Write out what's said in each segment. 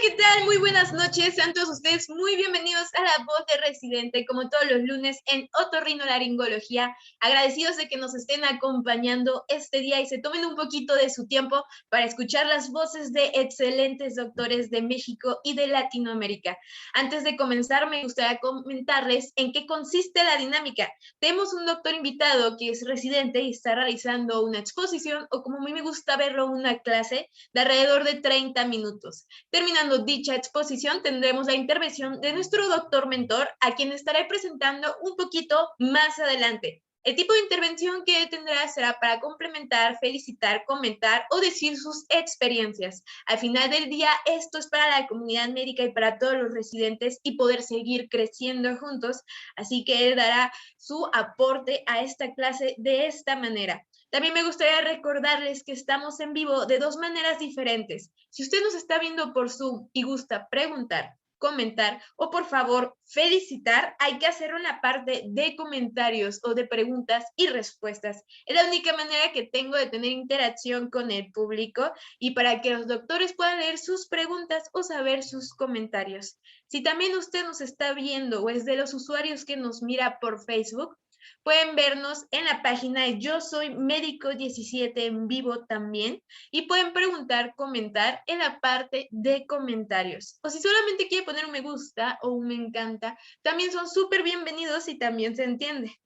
¿qué tal? Muy buenas noches. Sean todos ustedes muy bienvenidos a La Voz de Residente, como todos los lunes en Otorrinolaringología. Agradecidos de que nos estén acompañando este día y se tomen un poquito de su tiempo para escuchar las voces de excelentes doctores de México y de Latinoamérica. Antes de comenzar, me gustaría comentarles en qué consiste la dinámica. Tenemos un doctor invitado que es residente y está realizando una exposición, o como a mí me gusta verlo, una clase de alrededor de 30 minutos. Terminando dicha exposición, tendremos la intervención de nuestro doctor mentor, a quien estaré presentando un poquito más adelante. El tipo de intervención que tendrá será para complementar, felicitar, comentar o decir sus experiencias. Al final del día, esto es para la comunidad médica y para todos los residentes y poder seguir creciendo juntos. Así que él dará su aporte a esta clase de esta manera. También me gustaría recordarles que estamos en vivo de dos maneras diferentes. Si usted nos está viendo por Zoom y gusta preguntar, comentar o por favor felicitar, hay que hacer una parte de comentarios o de preguntas y respuestas. Es la única manera que tengo de tener interacción con el público y para que los doctores puedan leer sus preguntas o saber sus comentarios. Si también usted nos está viendo o es de los usuarios que nos mira por Facebook, pueden vernos en la página de Yo Soy Médico 17 en vivo también y pueden preguntar, comentar en la parte de comentarios. O si solamente quiere poner un me gusta o un me encanta, también son súper bienvenidos y también se entiende.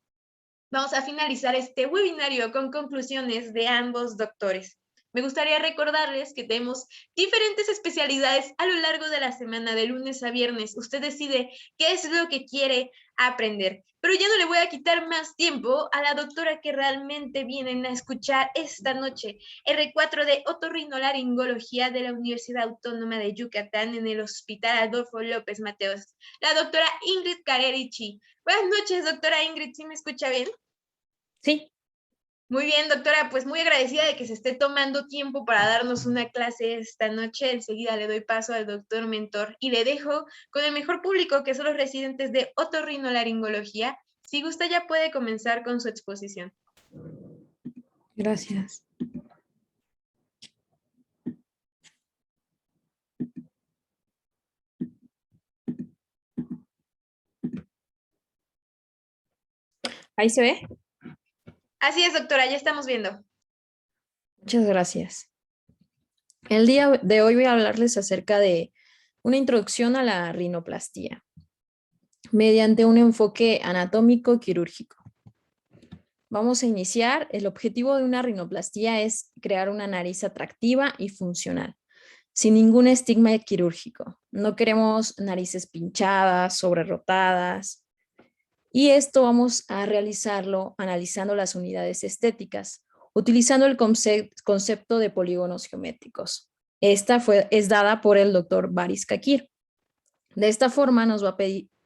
Vamos a finalizar este webinario con conclusiones de ambos doctores. Me gustaría recordarles que tenemos diferentes especialidades a lo largo de la semana, de lunes a viernes. Usted decide qué es lo que quiere aprender. Pero ya no le voy a quitar más tiempo a la doctora que realmente vienen a escuchar esta noche. R4 de Otorrinolaringología de la Universidad Autónoma de Yucatán en el Hospital Adolfo López Mateos. La doctora Ingrid Carerici. Buenas noches, doctora Ingrid. ¿Sí me escucha bien? Sí. Muy bien, doctora, pues muy agradecida de que se esté tomando tiempo para darnos una clase esta noche. Enseguida le doy paso al doctor mentor y le dejo con el mejor público, que son los residentes de Otorrinolaringología. Si gusta, ya puede comenzar con su exposición. Gracias. ¿Ahí se ve? Así es, doctora, ya estamos viendo. Muchas gracias. El día de hoy voy a hablarles acerca de una introducción a la rinoplastía mediante un enfoque anatómico quirúrgico. Vamos a iniciar. El objetivo de una rinoplastía es crear una nariz atractiva y funcional, sin ningún estigma quirúrgico. No queremos narices pinchadas, sobrerotadas. Y esto vamos a realizarlo analizando las unidades estéticas, utilizando el concepto de polígonos geométricos. Esta es dada por el doctor Baris Kakir. De esta forma nos va a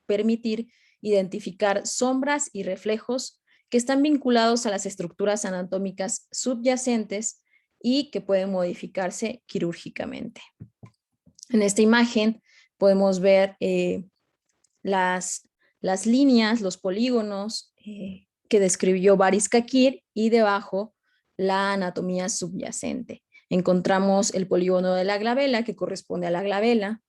permitir identificar sombras y reflejos que están vinculados a las estructuras anatómicas subyacentes y que pueden modificarse quirúrgicamente. En esta imagen podemos ver las líneas, los polígonos que describió Baris Kakir y debajo la anatomía subyacente. Encontramos el polígono de la glabela, que corresponde a la glabela,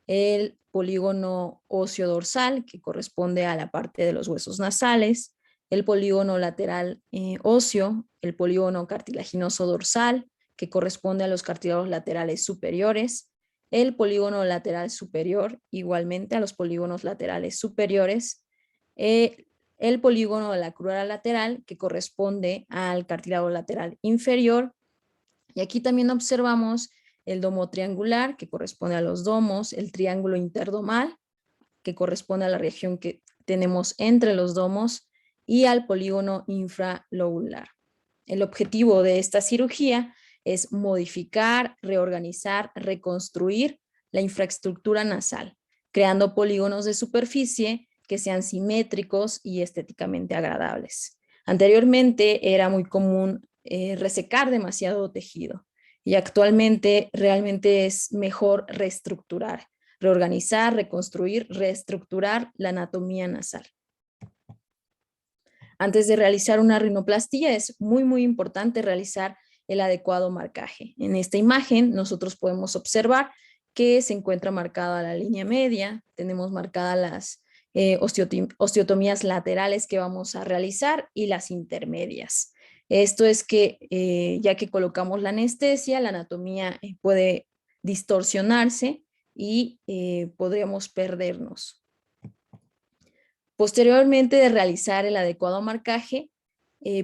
el polígono óseo dorsal, que corresponde a la parte de los huesos nasales, el polígono lateral óseo, el polígono cartilaginoso dorsal, que corresponde a los cartílagos laterales superiores, el polígono lateral superior, igualmente a los polígonos laterales superiores, el polígono de la crura lateral, que corresponde al cartílago lateral inferior, y aquí también observamos el domo triangular, que corresponde a los domos, el triángulo interdomal, que corresponde a la región que tenemos entre los domos, y al polígono infralobular. El objetivo de esta cirugía es modificar, reorganizar, reconstruir la infraestructura nasal, creando polígonos de superficie que sean simétricos y estéticamente agradables. Anteriormente era muy común resecar demasiado tejido y actualmente realmente es mejor reestructurar, reorganizar, reconstruir, reestructurar la anatomía nasal. Antes de realizar una rinoplastía es muy importante realizar el adecuado marcaje. En esta imagen nosotros podemos observar que se encuentra marcada la línea media. Tenemos marcadas las osteotomías laterales que vamos a realizar y las intermedias. Esto es que ya que colocamos la anestesia, la anatomía puede distorsionarse y podríamos perdernos. Posteriormente de realizar el adecuado marcaje,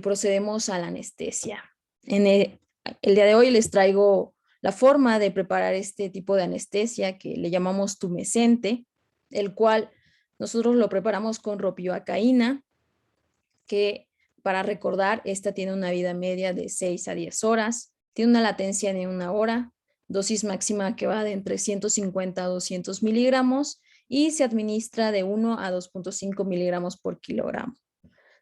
procedemos a la anestesia. En el día de hoy les traigo la forma de preparar este tipo de anestesia que le llamamos tumescente, el cual nosotros lo preparamos con ropivacaína, que para recordar, esta tiene una vida media de 6 a 10 horas, tiene una latencia de 1 hora, dosis máxima que va de entre 150 a 200 miligramos y se administra de 1 a 2.5 miligramos por kilogramo.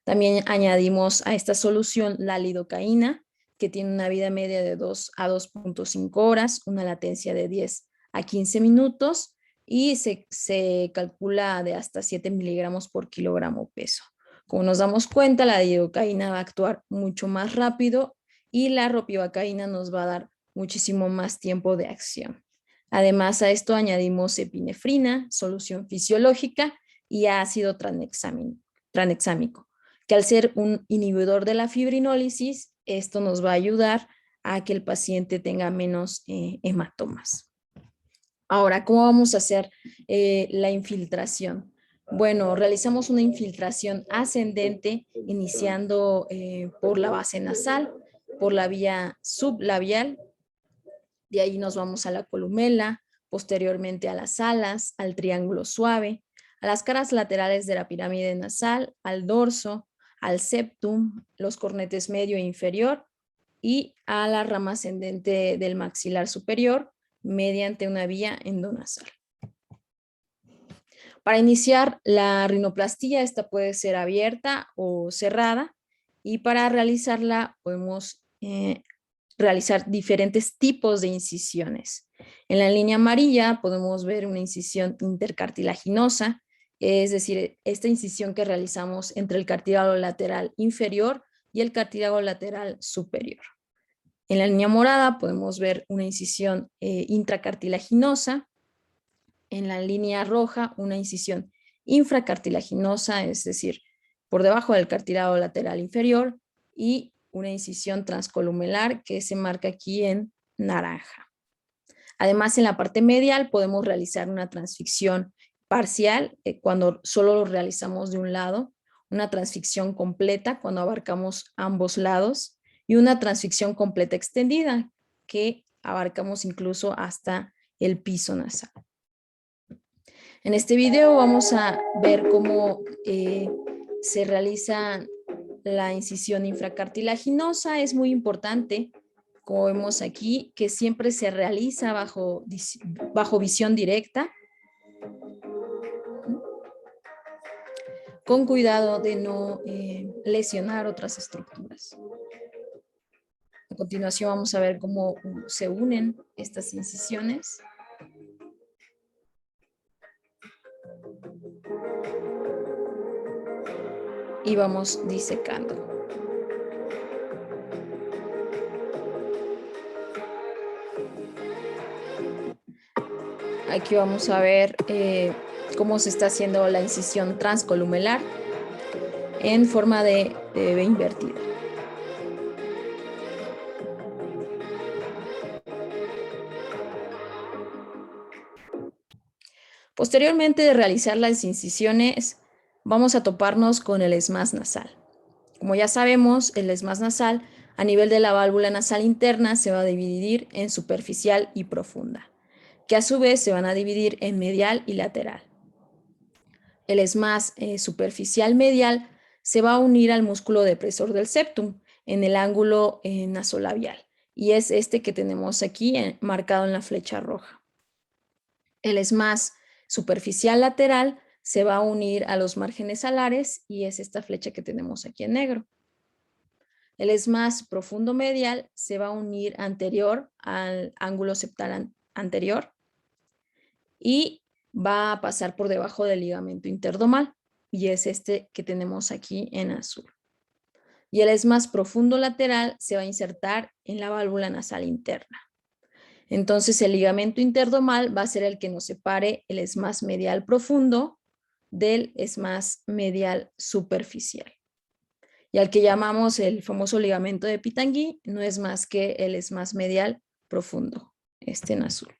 También añadimos a esta solución la lidocaína, que tiene una vida media de 2 a 2.5 horas, una latencia de 10 a 15 minutos y se calcula de hasta 7 miligramos por kilogramo peso. Como nos damos cuenta, la lidocaína va a actuar mucho más rápido y la ropivacaína nos va a dar muchísimo más tiempo de acción. Además, a esto añadimos epinefrina, solución fisiológica y ácido tranexámico, que al ser un inhibidor de la fibrinólisis, esto nos va a ayudar a que el paciente tenga menos hematomas. Ahora, ¿cómo vamos a hacer la infiltración? Bueno, realizamos una infiltración ascendente iniciando por la base nasal, por la vía sublabial. De ahí nos vamos a la columela, posteriormente a las alas, al triángulo suave, a las caras laterales de la pirámide nasal, al dorso, al septum, los cornetes medio e inferior y a la rama ascendente del maxilar superior mediante una vía endonasal. Para iniciar la rinoplastía, esta puede ser abierta o cerrada y para realizarla podemos realizar diferentes tipos de incisiones. En la línea amarilla podemos ver una incisión intercartilaginosa, es decir, esta incisión que realizamos entre el cartílago lateral inferior y el cartílago lateral superior. En la línea morada podemos ver una incisión intracartilaginosa. En la línea roja, una incisión infracartilaginosa, es decir, por debajo del cartílago lateral inferior, y una incisión transcolumnar que se marca aquí en naranja. Además, en la parte medial podemos realizar una transficción parcial cuando solo lo realizamos de un lado, una transficción completa cuando abarcamos ambos lados y una transficción completa extendida que abarcamos incluso hasta el piso nasal. En este video vamos a ver cómo se realiza la incisión infracartilaginosa. Es muy importante, como vemos aquí, que siempre se realiza bajo visión directa, con cuidado de no lesionar otras estructuras. A continuación vamos a ver cómo se unen estas incisiones. Y vamos disecando. Aquí vamos a ver cómo se está haciendo la incisión transcolumnar en forma de V invertida. Posteriormente de realizar las incisiones, vamos a toparnos con el ESMAS nasal. Como ya sabemos, el ESMAS nasal a nivel de la válvula nasal interna se va a dividir en superficial y profunda, que a su vez se van a dividir en medial y lateral. El ESMAS superficial medial se va a unir al músculo depresor del septum en el ángulo nasolabial y es este que tenemos aquí marcado en la flecha roja. El ESMAS superficial lateral se va a unir a los márgenes alares y es esta flecha que tenemos aquí en negro. El ESMAS profundo medial se va a unir anterior al ángulo septal anterior y va a pasar por debajo del ligamento interdomal y es este que tenemos aquí en azul. Y el ESMAS profundo lateral se va a insertar en la válvula nasal interna. Entonces el ligamento interdomal va a ser el que nos separe el ESMAS medial profundo del ESMAS medial superficial. Y al que llamamos el famoso ligamento de Pitangui no es más que el ESMAS medial profundo, este en azul.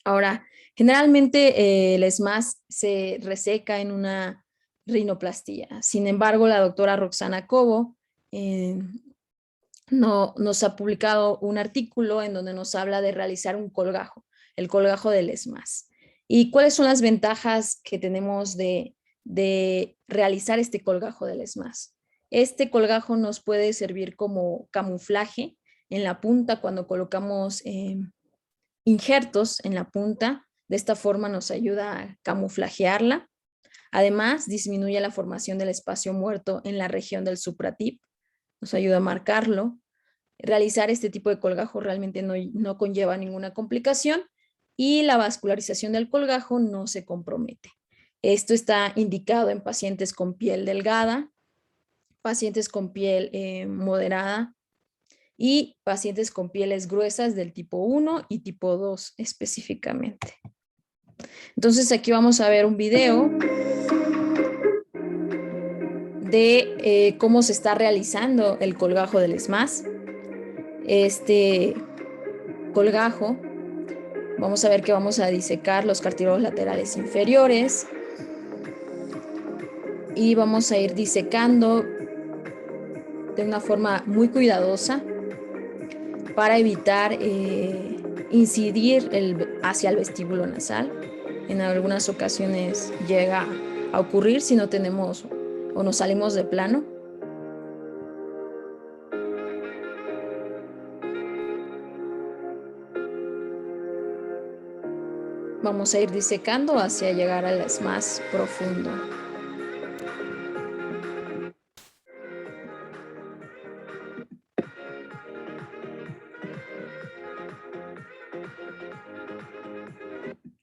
Ahora, generalmente el ESMAS se reseca en una rinoplastía. Sin embargo, la doctora Roxana Cobo nos ha publicado un artículo en donde nos habla de realizar un colgajo, el colgajo del ESMAS. ¿Y cuáles son las ventajas que tenemos de realizar este colgajo del ESMAS? Este colgajo nos puede servir como camuflaje en la punta cuando colocamos injertos en la punta. De esta forma nos ayuda a camuflajearla. Además, disminuye la formación del espacio muerto en la región del supratip. Nos ayuda a marcarlo. Realizar este tipo de colgajo realmente no conlleva ninguna complicación y la vascularización del colgajo no se compromete. Esto está indicado en pacientes con piel delgada, pacientes con piel moderada y pacientes con pieles gruesas del tipo 1 y tipo 2 específicamente. Entonces aquí vamos a ver un video de cómo se está realizando el colgajo del ESMAS. Este colgajo, vamos a ver que vamos a disecar los cartílagos laterales inferiores y vamos a ir disecando de una forma muy cuidadosa para evitar incidir hacia el vestíbulo nasal. En algunas ocasiones llega a ocurrir si no tenemos o nos salimos de plano. Vamos a ir disecando hacia llegar al más profundo.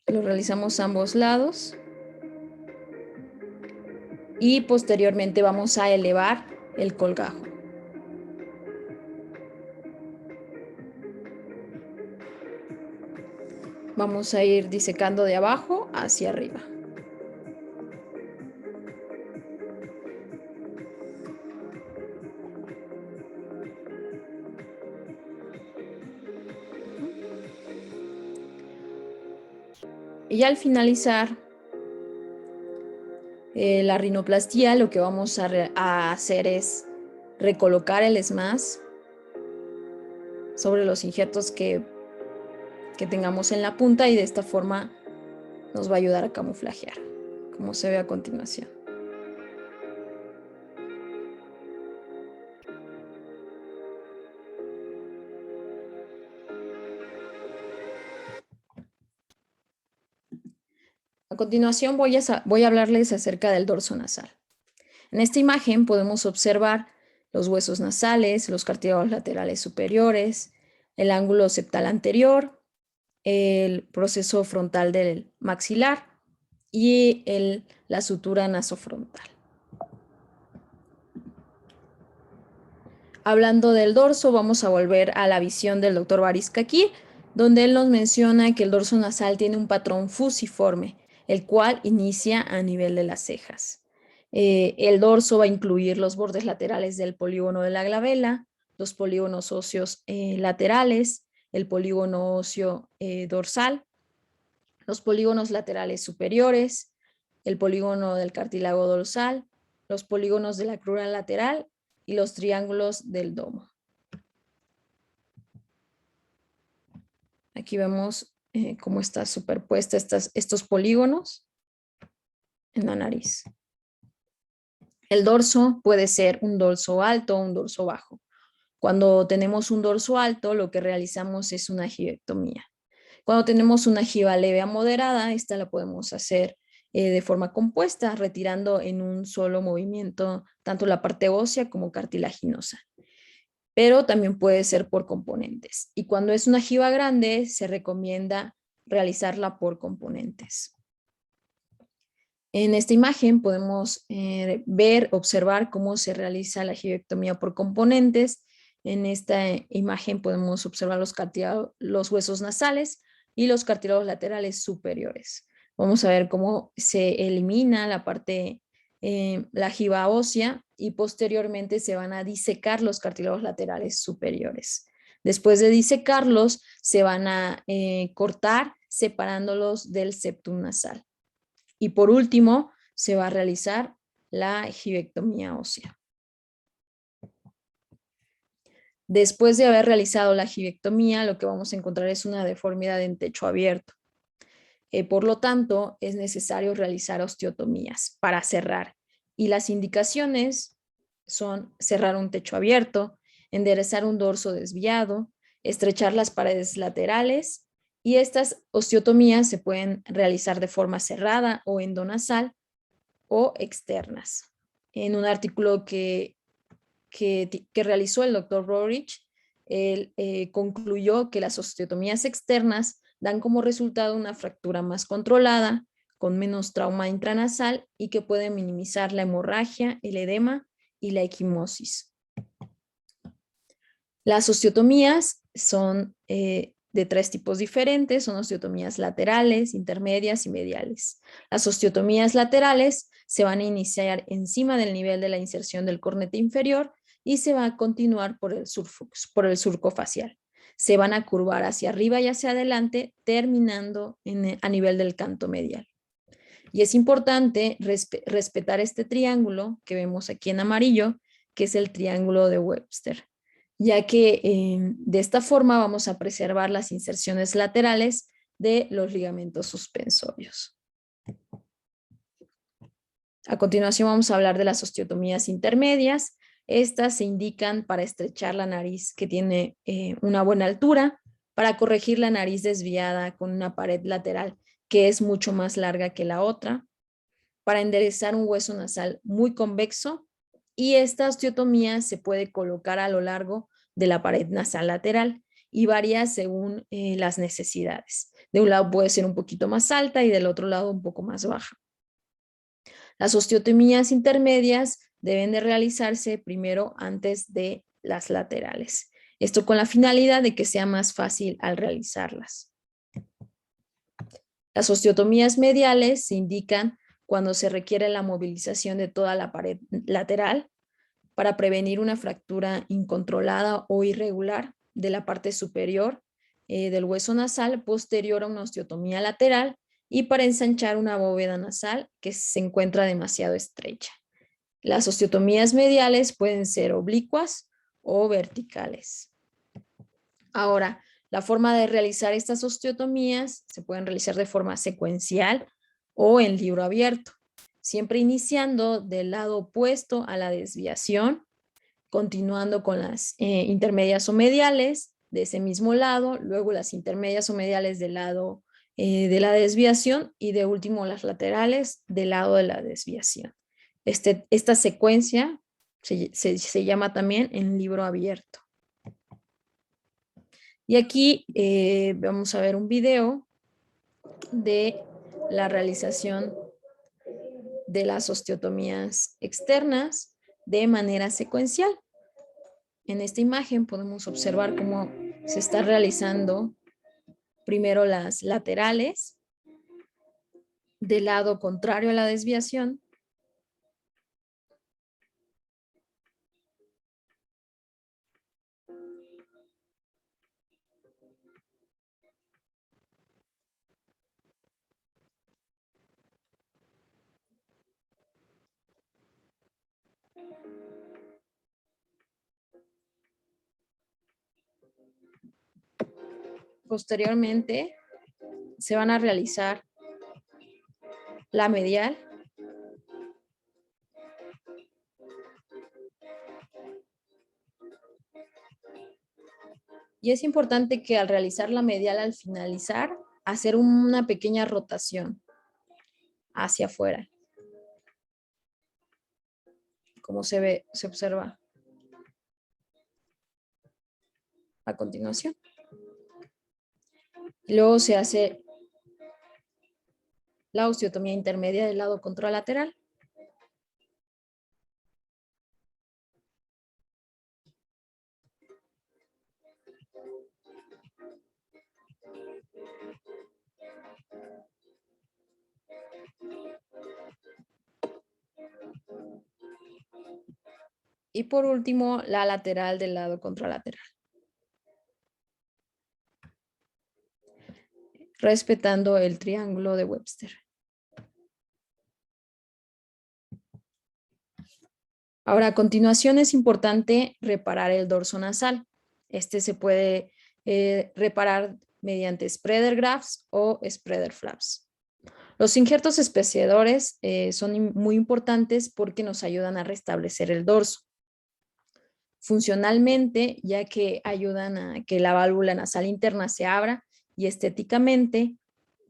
Lo realizamos a ambos lados. Y posteriormente vamos a elevar el colgajo. Vamos a ir disecando de abajo hacia arriba. Y al finalizar la rinoplastía, lo que vamos a hacer es recolocar el ESMAS sobre los injertos que tengamos en la punta y de esta forma nos va a ayudar a camuflajear, como se ve a continuación. A continuación voy a hablarles acerca del dorso nasal. En esta imagen podemos observar los huesos nasales, los cartílagos laterales superiores, el ángulo septal anterior, el proceso frontal del maxilar y la sutura nasofrontal. Hablando del dorso, vamos a volver a la visión del doctor Baris-Kakir, donde él nos menciona que el dorso nasal tiene un patrón fusiforme, el cual inicia a nivel de las cejas. El dorso va a incluir los bordes laterales del polígono de la glabela, los polígonos óseos laterales, el polígono óseo dorsal, los polígonos laterales superiores, el polígono del cartílago dorsal, los polígonos de la crura lateral y los triángulos del domo. Aquí vemos cómo está superpuesta estos polígonos en la nariz. El dorso puede ser un dorso alto o un dorso bajo. Cuando tenemos un dorso alto, lo que realizamos es una gibectomía. Cuando tenemos una giba leve a moderada, esta la podemos hacer de forma compuesta, retirando en un solo movimiento tanto la parte ósea como cartilaginosa. Pero también puede ser por componentes. Y cuando es una giba grande, se recomienda realizarla por componentes. En esta imagen podemos observar cómo se realiza la gibectomía por componentes En esta imagen podemos observar los huesos nasales y los cartílagos laterales superiores. Vamos a ver cómo se elimina la parte, la jiba ósea, y posteriormente se van a disecar los cartílagos laterales superiores. Después de disecarlos, se van a cortar separándolos del septum nasal. Y por último, se va a realizar la gibectomía ósea. Después de haber realizado la gibectomía, lo que vamos a encontrar es una deformidad en techo abierto. Por lo tanto, es necesario realizar osteotomías para cerrar. Y las indicaciones son cerrar un techo abierto, enderezar un dorso desviado, estrechar las paredes laterales, y estas osteotomías se pueden realizar de forma cerrada o endonasal o externas. En un artículo que realizó el doctor Roerich, él concluyó que las osteotomías externas dan como resultado una fractura más controlada, con menos trauma intranasal y que puede minimizar la hemorragia, el edema y la equimosis. Las osteotomías son de 3 tipos diferentes, son osteotomías laterales, intermedias y mediales. Las osteotomías laterales se van a iniciar encima del nivel de la inserción del cornete inferior y se va a continuar por el surco facial. Se van a curvar hacia arriba y hacia adelante, terminando a nivel del canto medial. Y es importante respetar este triángulo que vemos aquí en amarillo, que es el triángulo de Webster, ya que de esta forma vamos a preservar las inserciones laterales de los ligamentos suspensorios. A continuación vamos a hablar de las osteotomías intermedias. Estas se indican para estrechar la nariz que tiene una buena altura, para corregir la nariz desviada con una pared lateral que es mucho más larga que la otra, para enderezar un hueso nasal muy convexo, y esta osteotomía se puede colocar a lo largo de la pared nasal lateral y varía según las necesidades. De un lado puede ser un poquito más alta y del otro lado un poco más baja. Las osteotomías intermedias deben de realizarse primero antes de las laterales. Esto con la finalidad de que sea más fácil al realizarlas. Las osteotomías mediales se indican cuando se requiere la movilización de toda la pared lateral para prevenir una fractura incontrolada o irregular de la parte superior del hueso nasal posterior a una osteotomía lateral, y para ensanchar una bóveda nasal que se encuentra demasiado estrecha. Las osteotomías mediales pueden ser oblicuas o verticales. Ahora, la forma de realizar estas osteotomías se pueden realizar de forma secuencial o en libro abierto, siempre iniciando del lado opuesto a la desviación, continuando con las intermedias o mediales de ese mismo lado, luego las intermedias o mediales del lado de la desviación, y de último las laterales del lado de la desviación. Esta secuencia se llama también en libro abierto. Y aquí vamos a ver un video de la realización de las osteotomías externas de manera secuencial. En esta imagen podemos observar cómo se está realizando primero las laterales del lado contrario a la desviación, posteriormente se van a realizar la medial, y es importante que al realizar la medial, al finalizar, hacer una pequeña rotación hacia afuera, como se observa a continuación. Luego se hace la osteotomía intermedia del lado contralateral. Y por último, la lateral del lado contralateral. Respetando el triángulo de Webster. Ahora, a continuación es importante reparar el dorso nasal. Este se puede reparar mediante spreader grafts o spreader flaps. Los injertos espaciadores son muy importantes porque nos ayudan a restablecer el dorso. Funcionalmente, ya que ayudan a que la válvula nasal interna se abra, y estéticamente,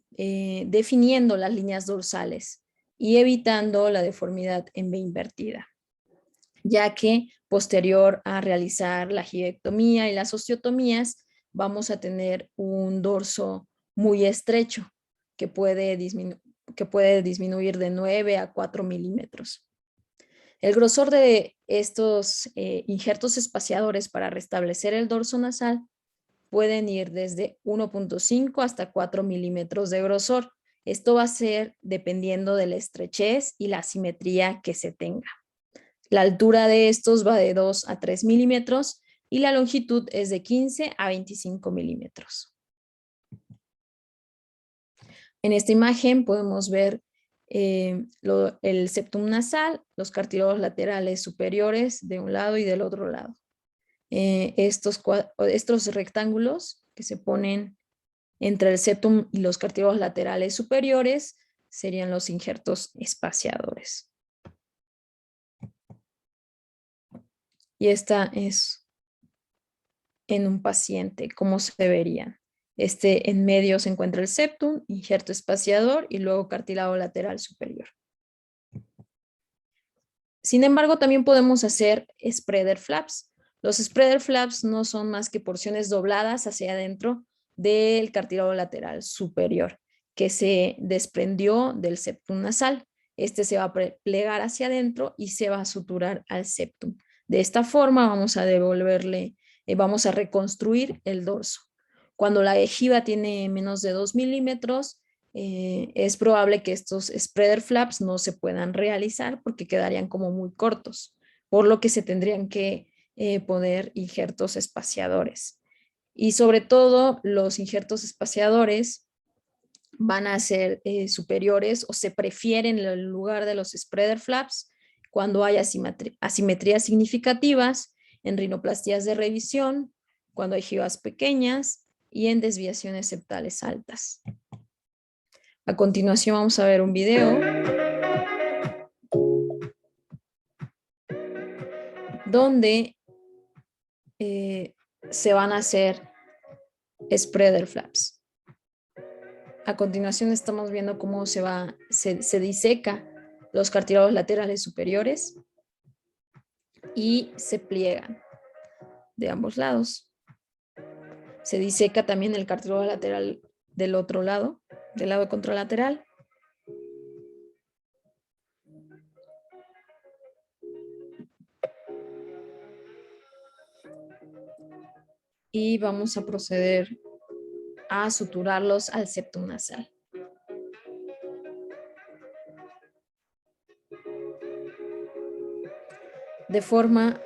definiendo las líneas dorsales y evitando la deformidad en V invertida, ya que posterior a realizar la gibectomía y las osteotomías vamos a tener un dorso muy estrecho que puede disminuir de 9 a 4 milímetros. El grosor de estos injertos espaciadores para restablecer el dorso nasal pueden ir desde 1.5 hasta 4 milímetros de grosor. Esto va a ser dependiendo de la estrechez y la simetría que se tenga. La altura de estos va de 2 a 3 milímetros y la longitud es de 15 a 25 milímetros. En esta imagen podemos ver el septum nasal, los cartílagos laterales superiores de un lado y del otro lado. Estos rectángulos que se ponen entre el septum y los cartílagos laterales superiores serían los injertos espaciadores. Y esta es en un paciente, cómo se verían. En medio se encuentra el septum, injerto espaciador y luego cartílago lateral superior. Sin embargo, también podemos hacer spreader flaps. Los spreader flaps no son más que porciones dobladas hacia adentro del cartílago lateral superior que se desprendió del septum nasal. Este se va a plegar hacia adentro y se va a suturar al septum. De esta forma vamos a vamos a reconstruir el dorso. Cuando la vejiga tiene menos de 2 milímetros, es probable que estos spreader flaps no se puedan realizar porque quedarían como muy cortos, por lo que se tendrían que poner injertos espaciadores. Y sobre todo, los injertos espaciadores van a ser superiores o se prefieren en el lugar de los spreader flaps cuando hay asimetrías significativas, en rinoplastías de revisión, cuando hay gibas pequeñas y en desviaciones septales altas. A continuación vamos a ver un video donde se van a hacer spreader flaps. A continuación estamos viendo cómo se diseca los cartílagos laterales superiores y se pliegan de ambos lados. Se diseca también el cartílago lateral del otro lado, del lado contralateral. Y vamos a proceder a suturarlos al septum nasal. De forma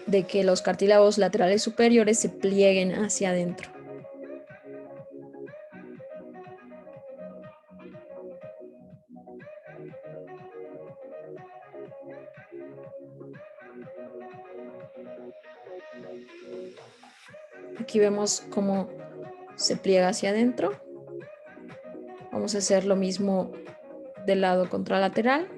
de que los cartílagos laterales superiores se plieguen hacia adentro. Aquí vemos cómo se pliega hacia adentro. Vamos a hacer lo mismo del lado contralateral.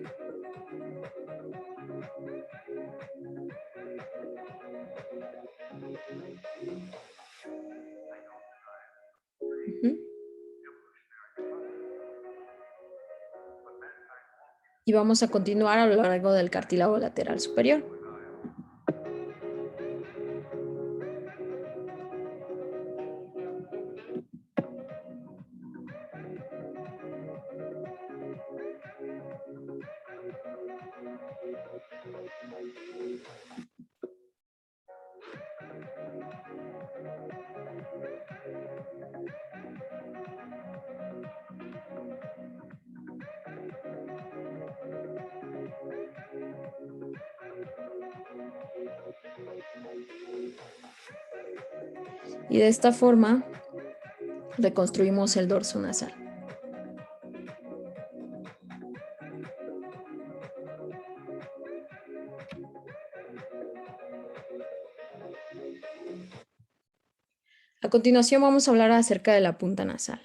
Y vamos a continuar a lo largo del cartílago lateral superior. Y de esta forma reconstruimos el dorso nasal. A continuación vamos a hablar acerca de la punta nasal.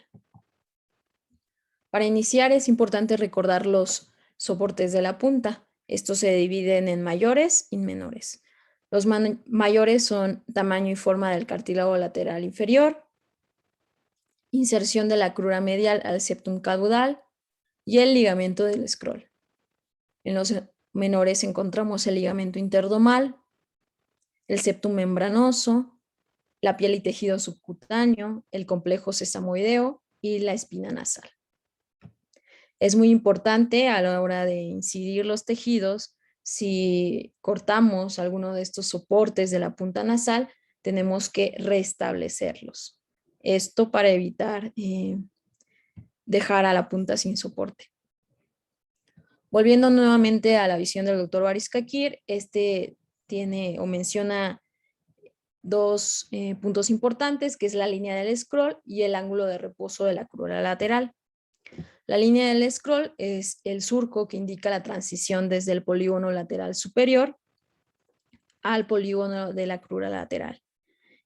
Para iniciar es importante recordar los soportes de la punta. Estos se dividen en mayores y menores. Los mayores son tamaño y forma del cartílago lateral inferior, inserción de la crura medial al septum caudal y el ligamento del scroll. En los menores encontramos el ligamento interdomal, el septum membranoso, la piel y tejido subcutáneo, el complejo sesamoideo y la espina nasal. Es muy importante a la hora de incidir los tejidos, si cortamos alguno de estos soportes de la punta nasal, tenemos que restablecerlos. Esto para evitar dejar a la punta sin soporte. Volviendo nuevamente a la visión del doctor Baris Kakir, este tiene o menciona dos puntos importantes, que es la línea del scroll y el ángulo de reposo de la crura lateral. La línea del scroll es el surco que indica la transición desde el polígono lateral superior al polígono de la crura lateral.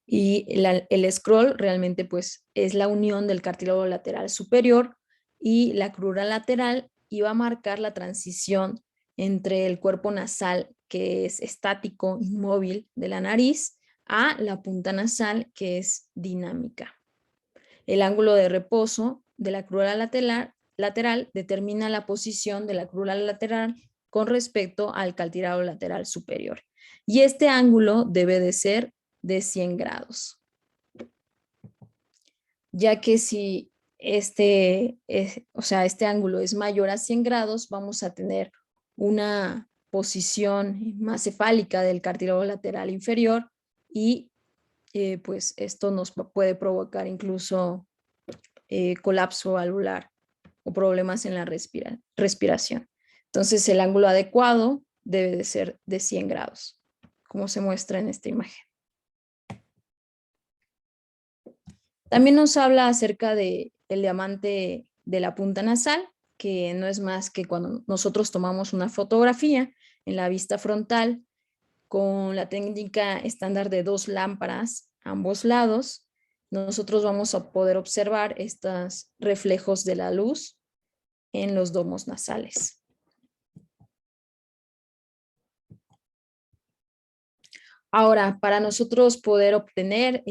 Y el scroll realmente pues es la unión del cartílago lateral superior y la crura lateral, y va a marcar la transición entre el cuerpo nasal, que es estático, inmóvil de la nariz, a la punta nasal, que es dinámica. El ángulo de reposo de la crura lateral determina la posición de la crura lateral con respecto al cartílago lateral superior. Y este ángulo debe de ser de 100 grados. Ya que si este ángulo es mayor a 100 grados, vamos a tener una posición más cefálica del cartílago lateral inferior y pues esto nos puede provocar incluso colapso valvular o problemas en la respiración. Entonces el ángulo adecuado debe de ser de 100 grados, como se muestra en esta imagen. También nos habla acerca del diamante de la punta nasal, que no es más que cuando nosotros tomamos una fotografía en la vista frontal con la técnica estándar de 2 lámparas a ambos lados, nosotros vamos a poder observar estos reflejos de la luz en los domos nasales. Ahora, para nosotros poder obtener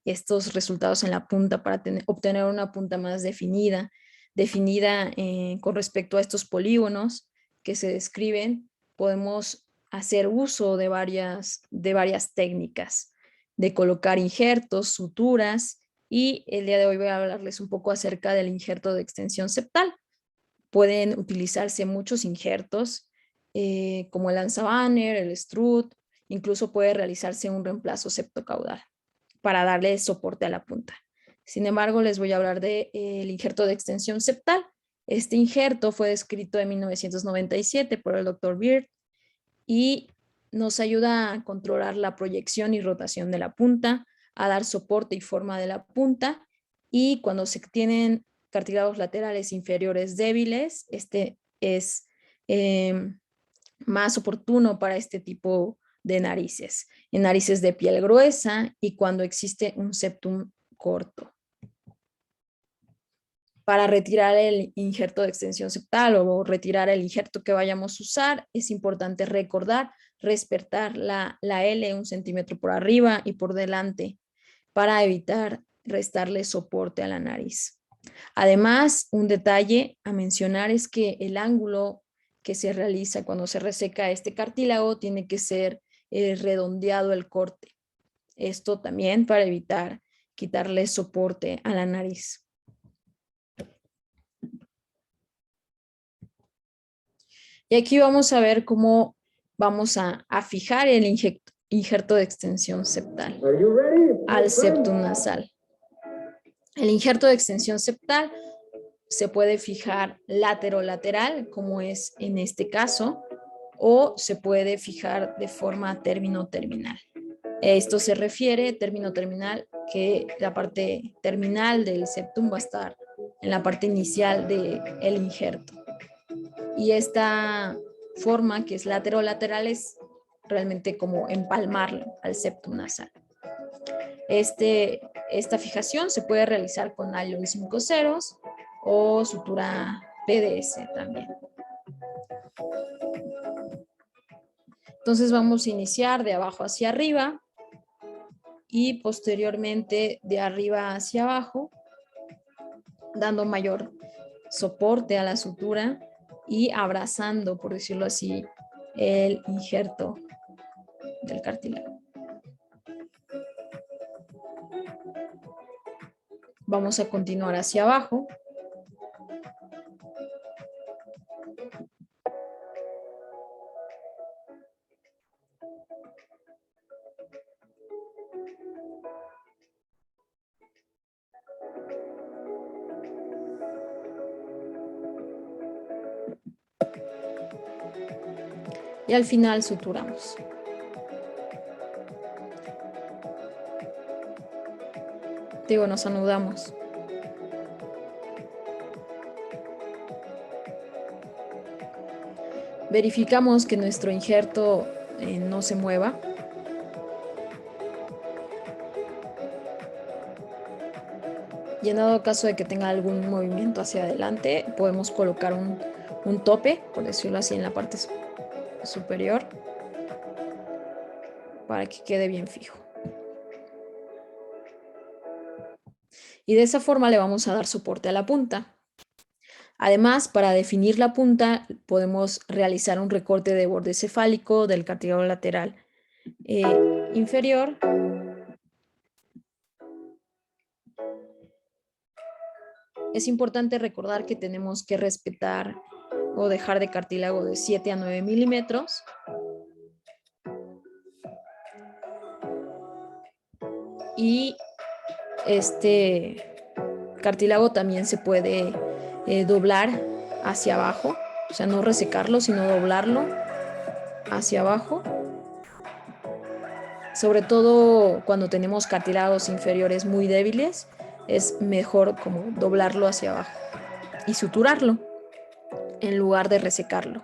estos resultados en la punta, para obtener una punta más definida con respecto a estos polígonos que se describen, podemos hacer uso de varias técnicas, de colocar injertos, suturas, y el día de hoy voy a hablarles un poco acerca del injerto de extensión septal. Pueden utilizarse muchos injertos, como el lanzabanner, el strut. Incluso puede realizarse un reemplazo septocaudal para darle soporte a la punta. Sin embargo, les voy a hablar del injerto de extensión septal. Este injerto fue descrito en 1997 por el Dr. Beard y nos ayuda a controlar la proyección y rotación de la punta, a dar soporte y forma de la punta, y cuando se tienen cartílagos laterales inferiores débiles, este es más oportuno para este tipo de narices, en narices de piel gruesa y cuando existe un septum corto. Para retirar el injerto de extensión septal o retirar el injerto que vayamos a usar, es importante recordar respetar la L 1 centímetro por arriba y por delante para evitar restarle soporte a la nariz. Además, un detalle a mencionar es que el ángulo que se realiza cuando se reseca este cartílago tiene que ser redondeado el corte. Esto también para evitar quitarle soporte a la nariz. Y aquí vamos a ver cómo vamos a fijar el injerto de extensión septal al septum nasal. El injerto de extensión septal se puede fijar lateral, como es en este caso, o se puede fijar de forma término-terminal. Esto se refiere, término-terminal, que la parte terminal del septum va a estar en la parte inicial del injerto. Y esta forma, que es laterolateral, es realmente como empalmarlo al septum nasal. Esta fijación se puede realizar con nylon 5 ceros o sutura PDS también. Entonces vamos a iniciar de abajo hacia arriba y posteriormente de arriba hacia abajo, dando mayor soporte a la sutura y abrazando, por decirlo así, el injerto del cartílago. Vamos a continuar hacia abajo. Y al final suturamos. Digo, nos anudamos. Verificamos que nuestro injerto no se mueva. Y en dado caso de que tenga algún movimiento hacia adelante, podemos colocar un tope, por decirlo así, en la parte superior para que quede bien fijo. Y de esa forma le vamos a dar soporte a la punta. Además, para definir la punta, podemos realizar un recorte de borde cefálico del cartílago lateral inferior. Es importante recordar que tenemos que respetar o dejar de cartílago de 7 a 9 milímetros. Y este cartílago también se puede doblar hacia abajo, o sea, no resecarlo, sino doblarlo hacia abajo. Sobre todo cuando tenemos cartílagos inferiores muy débiles, es mejor como doblarlo hacia abajo y suturarlo en lugar de resecarlo.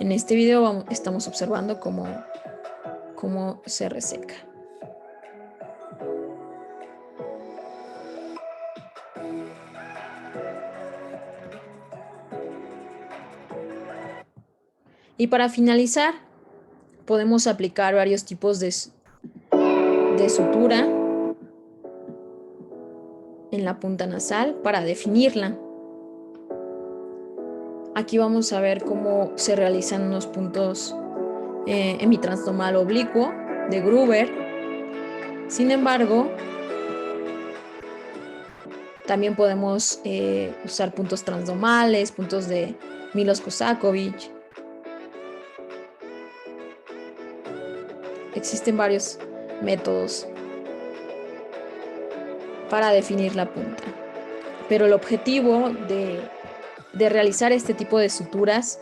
En este video estamos observando cómo se reseca. Y para finalizar, podemos aplicar varios tipos de sutura en la punta nasal para definirla. Aquí vamos a ver cómo se realizan unos puntos hemitransdomal oblicuo de Gruber. Sin embargo, también podemos usar puntos transdomales, puntos de Milos-Kosakovic. Existen varios métodos para definir la punta. Pero el objetivo de realizar este tipo de suturas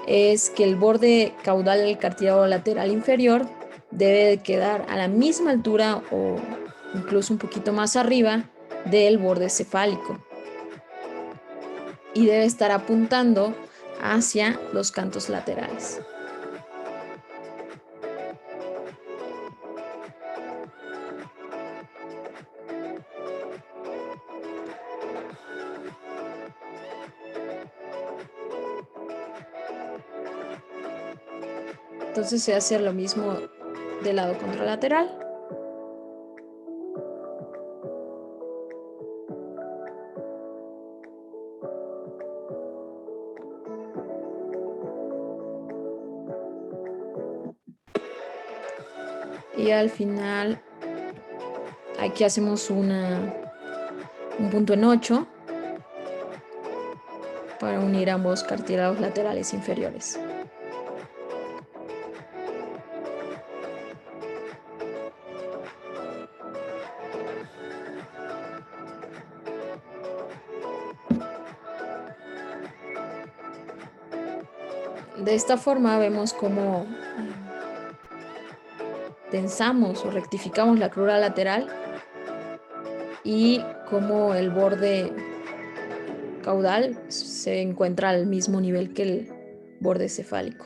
es que el borde caudal del cartílago lateral inferior debe quedar a la misma altura o incluso un poquito más arriba del borde cefálico y debe estar apuntando hacia los cantos laterales. Entonces se hace lo mismo del lado contralateral. Y al final aquí hacemos un punto en 8 para unir ambos cartílagos laterales inferiores. De esta forma vemos cómo tensamos o rectificamos la crura lateral y cómo el borde caudal se encuentra al mismo nivel que el borde cefálico.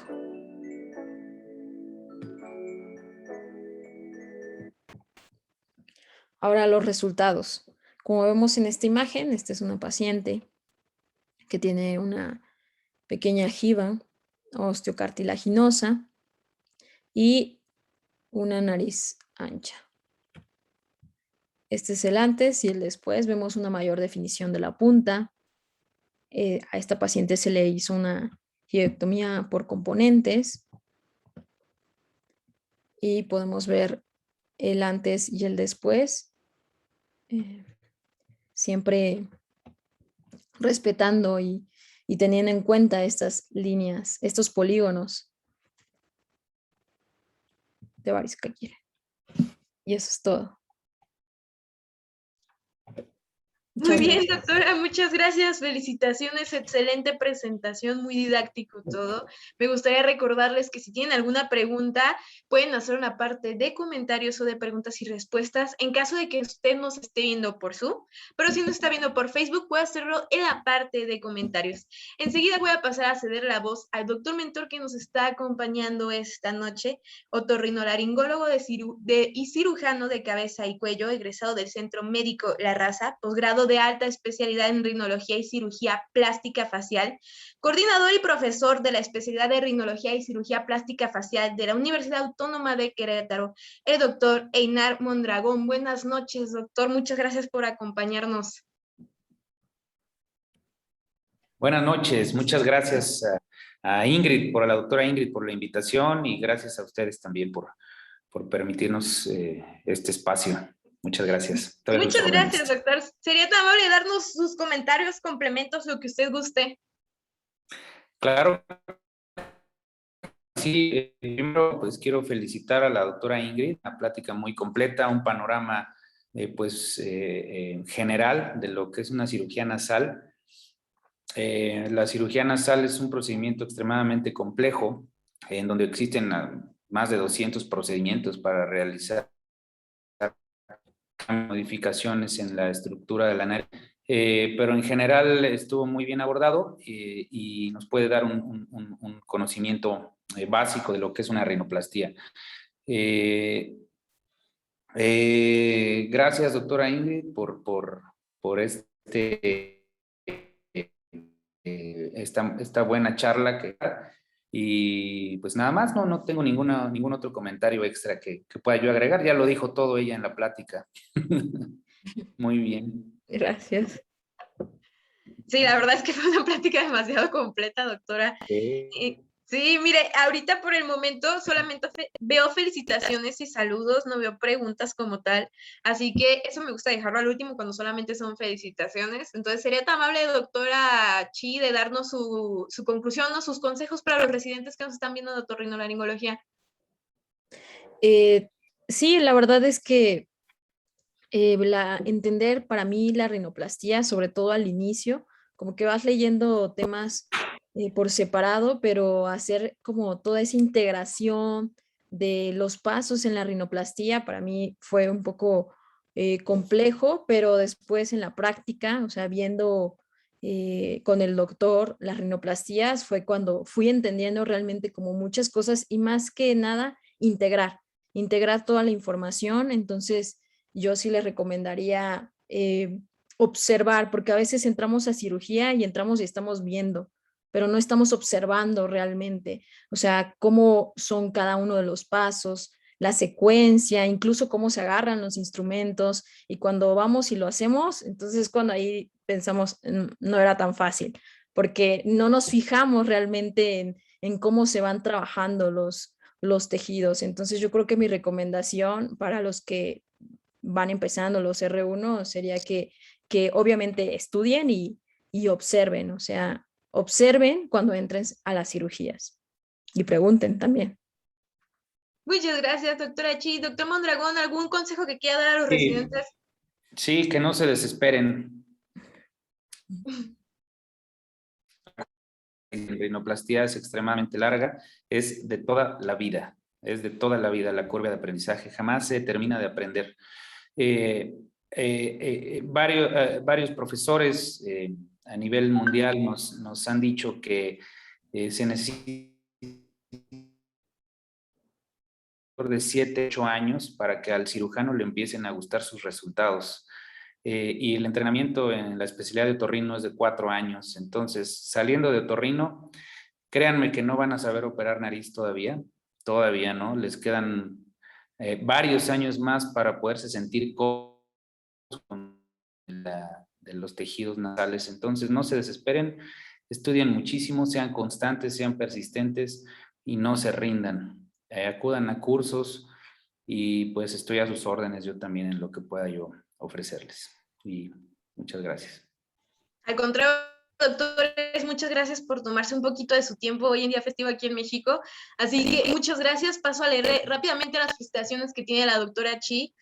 Ahora los resultados. Como vemos en esta imagen, esta es una paciente que tiene una pequeña jiba osteocartilaginosa y una nariz ancha. Este es el antes y el después. Vemos una mayor definición de la punta. A esta paciente se le hizo una girectomía por componentes y podemos ver el antes y el después, siempre respetando y teniendo en cuenta estas líneas, estos polígonos de Varis-Kakkira. Y eso es todo. Muy bien, doctora, muchas gracias, felicitaciones, excelente presentación, muy didáctico todo. Me gustaría recordarles que si tienen alguna pregunta, pueden hacer una parte de comentarios o de preguntas y respuestas en caso de que usted nos esté viendo por Zoom, pero si nos está viendo por Facebook, puede hacerlo en la parte de comentarios. Enseguida voy a pasar a ceder la voz al doctor mentor que nos está acompañando esta noche, otorrinolaringólogo y cirujano de cabeza y cuello, egresado del Centro Médico La Raza, posgrado de alta especialidad en rinología y cirugía plástica facial, coordinador y profesor de la especialidad de rinología y cirugía plástica facial de la Universidad Autónoma de Querétaro, el doctor Einar Mondragón. Buenas noches, doctor. Muchas gracias por acompañarnos. Buenas noches. Muchas gracias a Ingrid, a la doctora Ingrid, por la invitación y gracias a ustedes también por permitirnos este espacio. Muchas gracias. Muchas gracias, doctor. Sería tan amable darnos sus comentarios, complementos, lo que usted guste. Claro. Sí, primero pues quiero felicitar a la doctora Ingrid, una plática muy completa, un panorama general de lo que es una cirugía nasal. La cirugía nasal es un procedimiento extremadamente complejo, en donde existen más de 200 procedimientos para realizar modificaciones en la estructura de la nariz, pero en general estuvo muy bien abordado y nos puede dar un conocimiento básico de lo que es una rinoplastia. Gracias, doctora Ingrid, por esta buena charla y pues nada más, no tengo ningún otro comentario extra que pueda yo agregar, ya lo dijo todo ella en la plática. Muy bien. Gracias. Sí, la verdad es que fue una plática demasiado completa, doctora. Sí, mire, ahorita por el momento solamente veo felicitaciones y saludos, no veo preguntas como tal, así que eso me gusta dejarlo al último cuando solamente son felicitaciones. Entonces, sería tan amable, doctora Chi, de darnos su conclusión o sus consejos para los residentes que nos están viendo de otorrinolaringología. Sí, la verdad es que entender para mí la rinoplastía, sobre todo al inicio, como que vas leyendo temas por separado, pero hacer como toda esa integración de los pasos en la rinoplastía para mí fue un poco complejo, pero después en la práctica, o sea, viendo con el doctor las rinoplastías, fue cuando fui entendiendo realmente como muchas cosas y más que nada integrar toda la información. Entonces yo sí les recomendaría observar, porque a veces entramos a cirugía y entramos y estamos viendo, pero no estamos observando realmente, o sea, cómo son cada uno de los pasos, la secuencia, incluso cómo se agarran los instrumentos, y cuando vamos y lo hacemos, entonces cuando ahí pensamos, no era tan fácil, porque no nos fijamos realmente en cómo se van trabajando los tejidos. Entonces yo creo que mi recomendación para los que van empezando los R1 sería que obviamente estudien y observen, o sea, observen cuando entren a las cirugías y pregunten también. Muchas gracias, doctora Chi. Doctor Mondragón, ¿algún consejo que quiera dar a los residentes? Sí, que no se desesperen. La rinoplastia es extremadamente larga, es de toda la vida, la curva de aprendizaje, jamás se termina de aprender. varios profesores a nivel mundial nos han dicho que se necesita de 7, 8 años para que al cirujano le empiecen a gustar sus resultados. Y el entrenamiento en la especialidad de otorrino es de 4 años. Entonces, saliendo de otorrino, créanme que no van a saber operar nariz todavía no, les quedan varios años más para poderse sentir cómodos con de los tejidos nasales. Entonces, no se desesperen, estudien muchísimo, sean constantes, sean persistentes y no se rindan. Acudan a cursos y pues estoy a sus órdenes yo también en lo que pueda yo ofrecerles. Y muchas gracias. Al contrario, doctores, muchas gracias por tomarse un poquito de su tiempo hoy en día festivo aquí en México. Así que muchas gracias. Paso a leer rápidamente las felicitaciones que tiene la doctora Chi.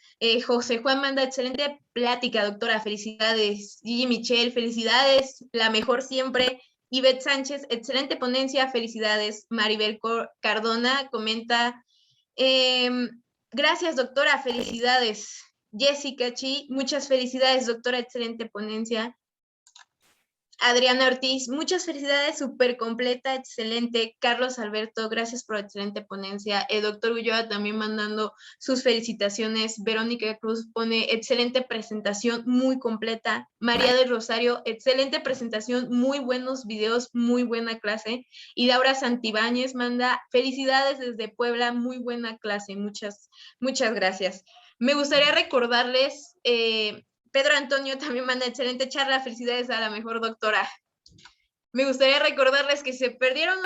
José Juan manda excelente plática, doctora. Felicidades. Gigi Michelle, felicidades. La mejor siempre. Ivette Sánchez, excelente ponencia. Felicidades. Maribel Cardona comenta, gracias, doctora. Felicidades. Jessica Chi, muchas felicidades, doctora. Excelente ponencia. Adriana Ortiz, muchas felicidades, súper completa, excelente. Carlos Alberto, gracias por la excelente ponencia. El doctor Ulloa también mandando sus felicitaciones. Verónica Cruz pone excelente presentación, muy completa. María del Rosario, excelente presentación, muy buenos videos, muy buena clase. Y Laura Santibáñez manda felicidades desde Puebla, muy buena clase. Muchas gracias. Me gustaría recordarles... Pedro Antonio también manda excelente charla, felicidades a la mejor doctora. Me gustaría recordarles que se perdieron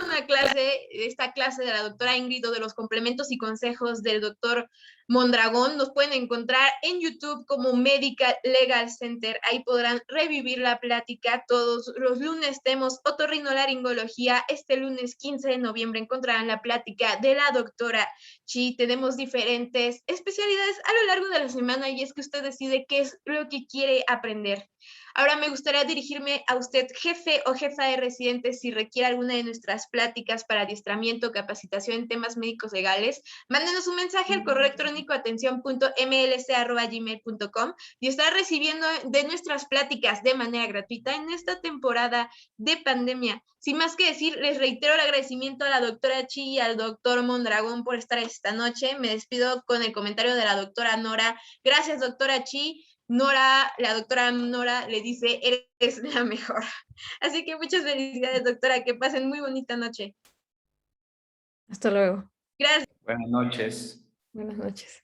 esta clase de la doctora Ingrid o de los complementos y consejos del doctor Mondragón. Nos pueden encontrar en YouTube como Medical Legal Center. Ahí podrán revivir la plática. Todos los lunes tenemos otorrinolaringología. Este lunes 15 de noviembre encontrarán la plática de la doctora Chi. Tenemos diferentes especialidades a lo largo de la semana y es que usted decide qué es lo que quiere aprender. Ahora me gustaría dirigirme a usted, jefe o jefa de residentes, si requiere alguna de nuestras pláticas para adiestramiento o capacitación en temas médicos legales, mándenos un mensaje al correo electrónico atención.mlc@gmail.com y estará recibiendo de nuestras pláticas de manera gratuita en esta temporada de pandemia. Sin más que decir, les reitero el agradecimiento a la doctora Chi y al doctor Mondragón por estar esta noche. Me despido con el comentario de la doctora Nora. Gracias, doctora Chi. Nora, la doctora Nora le dice, eres la mejor. Así que muchas felicidades, doctora, que pasen muy bonita noche. Hasta luego. Gracias. Buenas noches. Buenas noches.